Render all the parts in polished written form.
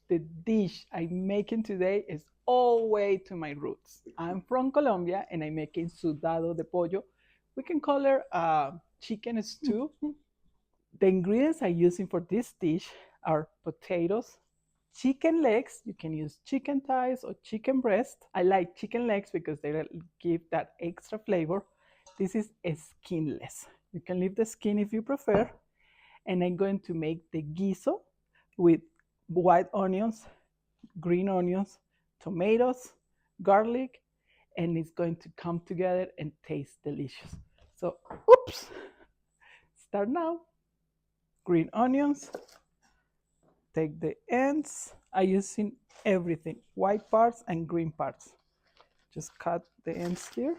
the dish I'm making today is all the way to my roots. I'm from Colombia and I'm making sudado de pollo. We can call it chicken stew. The ingredients I'm using for this dish are potatoes, chicken legs. You can use chicken thighs or chicken breast. I like chicken legs because they give that extra flavor. This is skinless. You can leave the skin if you prefer. And I'm going to make the guiso with white onions, green onions, tomatoes, garlic, and it's going to come together and taste delicious. So, oops, start now. Green onions, take the ends. I'm using everything, white parts and green parts. Just cut the ends here.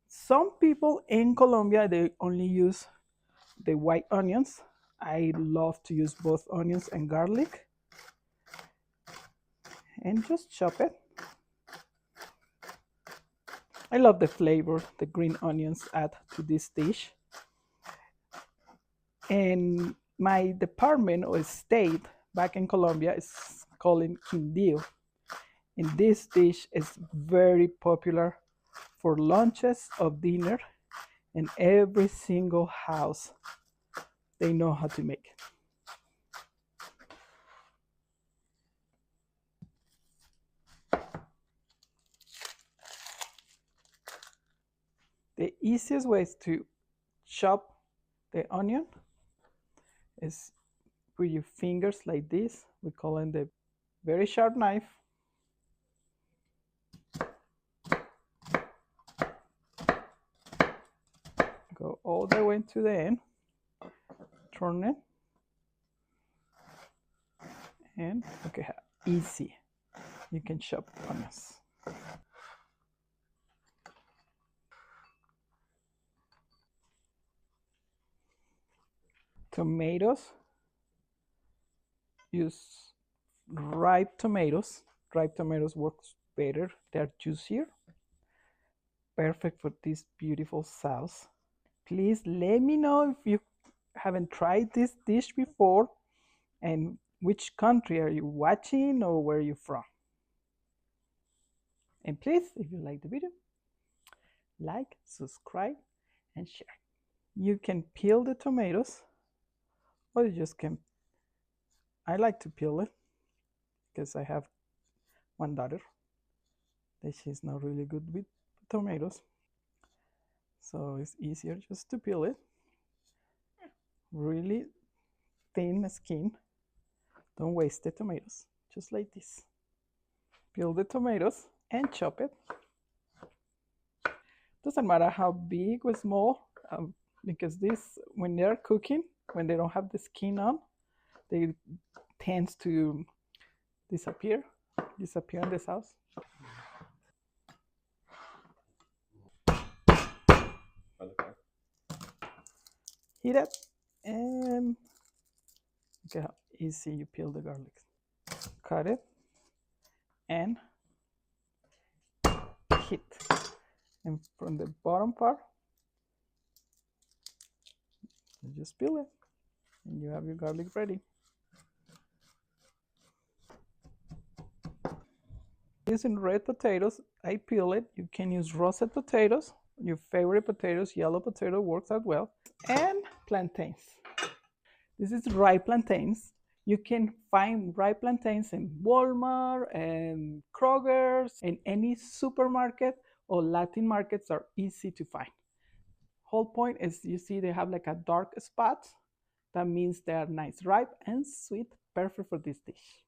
Some people in Colombia, they only use the white onions. I love to use both onions and garlic. And just chop it. I love the flavor the green onions add to this dish. And my department or state back in Colombia is called Quindío. And this dish is very popular for lunches or dinner. In every single house, they know how to make it. The easiest way to chop the onion is with your fingers like this. We call it the very sharp knife. Go all the way to the end, turn it, and look at how easy you can chop onions. Tomatoes, use ripe tomatoes. Ripe tomatoes works better, they're juicier. Perfect for this beautiful sauce. Please let me know if you haven't tried this dish before and which country are you watching or where are you from. And please, if you like the video, like, subscribe, and share. You can peel the tomatoes or you just can. I like to peel it because I have one daughter that she's not really good with tomatoes. So it's easier just to peel it. Really thin skin. Don't waste the tomatoes. Just like this. Peel the tomatoes and chop it. Doesn't matter how big or small, because this, when they're cooking, when they don't have the skin on, they tend to disappear in the sauce. Heat it and look how easy you peel the garlic. Cut it and heat. And from the bottom part, you just peel it and you have your garlic ready. Using red potatoes, I peel it. You can use roasted potatoes. Your favorite potatoes, yellow potato works out well. And plantains. This is ripe plantains. You can find ripe plantains in Walmart and Kroger's, and any supermarket or Latin markets are easy to find. Whole point is, you see they have like a dark spot. That means they are nice, ripe and sweet, perfect for this dish.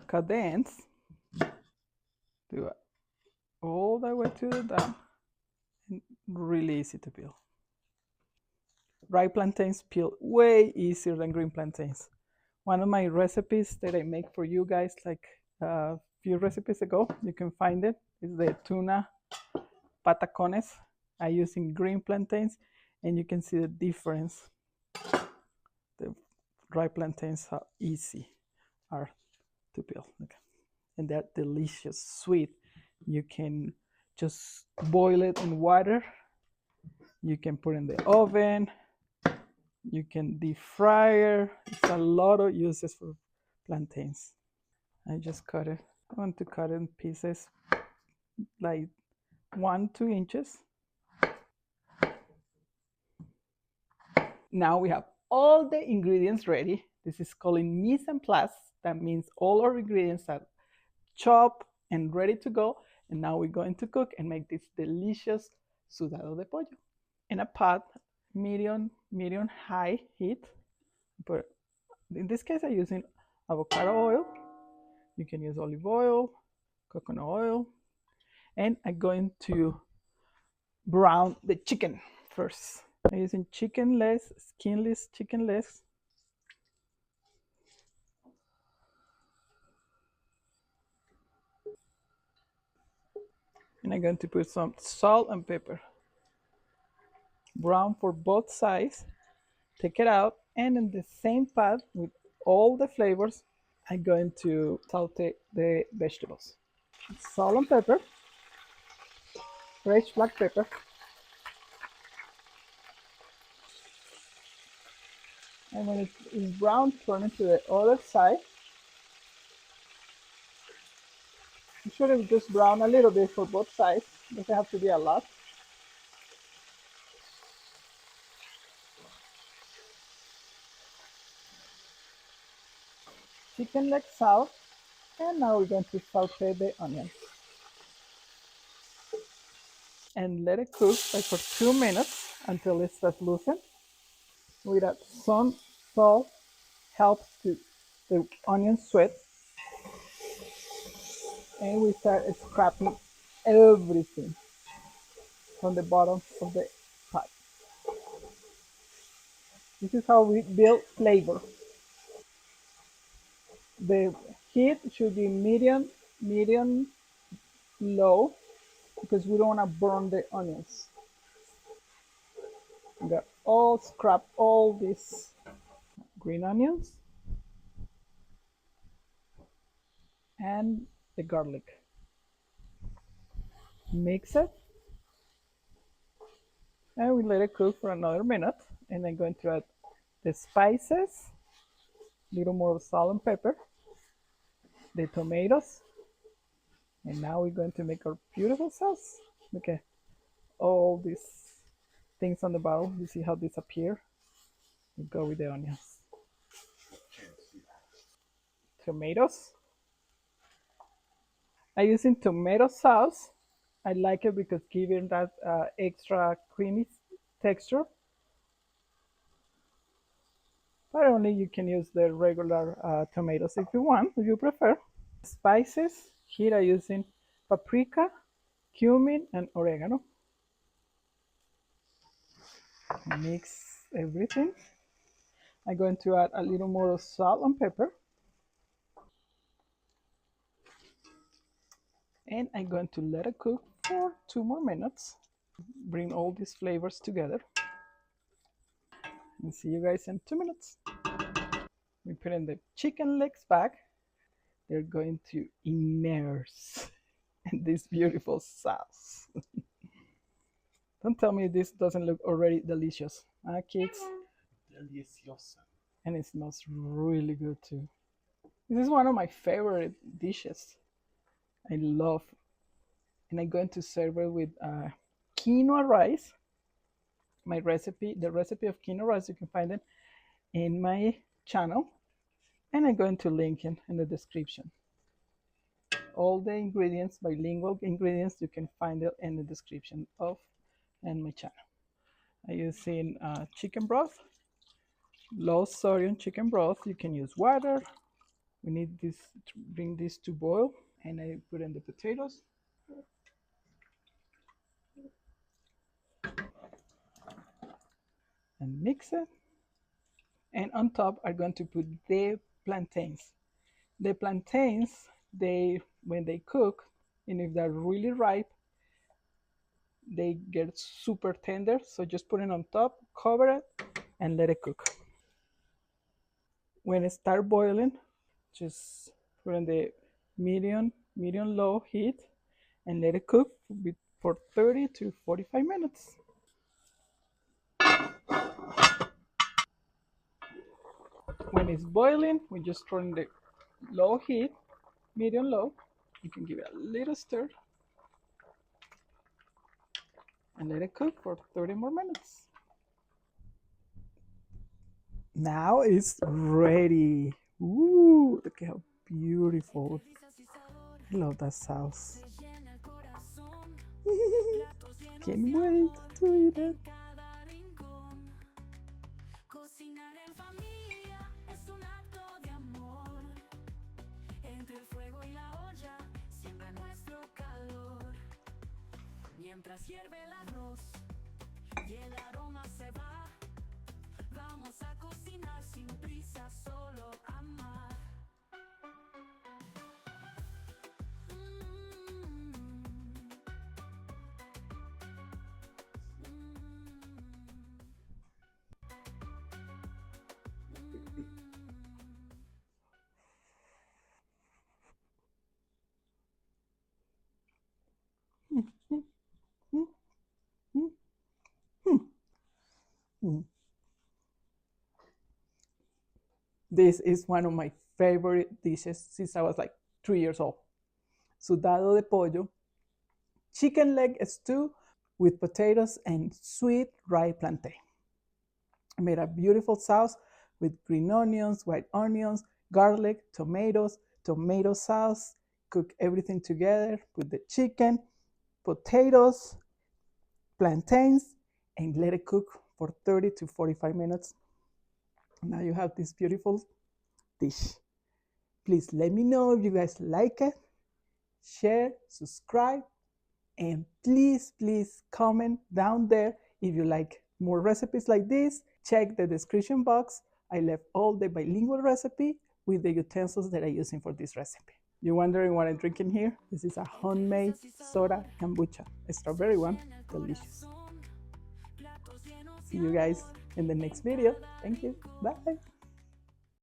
Cut the ends. Do it all the way to the down. And really easy to peel. Ripe plantains peel way easier than green plantains. One of my recipes that I make for you guys like a few recipes ago, you can find it, is the tuna patacones. I using green plantains and you can see the difference. The ripe plantains, how easy are to peel. Okay. And they're delicious, sweet. You can just boil it in water. You can put in the oven. You can deep fry it. It's a lot of uses for plantains. I just cut it. I want to cut it in pieces like 1-2 inches. Now we have all the ingredients ready. This is called mise en place. That means all our ingredients are chopped and ready to go. And now we're going to cook and make this delicious sudado de pollo. In a pot, medium high heat. But in this case, I'm using avocado oil. You can use olive oil, coconut oil, and I'm going to brown the chicken first. I'm using skinless chicken legs. And I'm going to put some salt and pepper. Brown for both sides. Take it out, and in the same pot with all the flavors, I'm going to saute the vegetables. Salt and pepper, fresh black pepper, and when it is brown, turn it to the other side. You should just brown a little bit for both sides. Doesn't have to be a lot. Chicken legs out, and now we're going to saute the onions and let it cook like for 2 minutes until it starts loosen. With that, some salt helps to the onion sweat, and we start scraping everything from the bottom of the pot. This is how we build flavor. The heat should be medium low, because we don't want to burn the onions. We got all scrap all these green onions and the garlic. Mix it, and we let it cook for another minute. And I'm going to add the spices, a little more salt and pepper, the tomatoes, and now we're going to make our beautiful sauce. Look at all these things on the bottom. You see how these appear? We go with the onions. Tomatoes. I'm using tomato sauce. I like it because giving that extra creamy texture. But only you can use the regular tomatoes if you want, if you prefer. Spices. Here I'm using paprika, cumin, and oregano. Mix everything. I'm going to add a little more of salt and pepper. And I'm going to let it cook for 2 more minutes. Bring all these flavors together. And see you guys in 2 minutes. We put in the chicken legs back. They're going to immerse in this beautiful sauce. Don't tell me this doesn't look already delicious. Kids? Deliciosa. And it smells really good too. This is one of my favorite dishes. I love. And I'm going to serve it with quinoa rice. My recipe, the recipe of quinoa rice, you can find it in my channel. And I'm going to link it in the description. All the ingredients, bilingual ingredients, you can find it in the description of and my channel. I'm using chicken broth, low sodium chicken broth. You can use water. We need this to bring this to boil, and I put in the potatoes. And mix it. And on top, I'm going to put the plantains. The plantains, when they cook, and if they're really ripe, they get super tender. So just put it on top, cover it, and let it cook. When it starts boiling, just put in the medium low heat and let it cook for 30 to 45 minutes. When it's boiling, we just turn the low heat medium low. You can give it a little stir and let it cook for 30 more minutes. Now it's ready. Ooh, look how beautiful. I love that sauce. Can't wait to eat it. Cocinar en familia es un acto de amor. Entre el fuego y la olla, siempre nuestro calor. Mientras hierve el arroz y el aroma se va, vamos a cocinar sin prisa, solo amar. This is one of my favorite dishes since I was like 3 years old. Sudado de pollo, chicken leg stew with potatoes and sweet rye plantain. I made a beautiful sauce with green onions, white onions, garlic, tomatoes, tomato sauce. Cook everything together with the chicken, potatoes, plantains, and let it cook for 30 to 45 minutes. Now you have this beautiful dish. Please let me know if you guys like it. Share, subscribe, and please comment down there if you like more recipes like this. Check the description box. I left all the bilingual recipe with the utensils that I'm using for this recipe. You're wondering what I'm drinking here? This is a homemade soda kombucha, a strawberry one, delicious. See you guys in the next video. Thank you. Bye.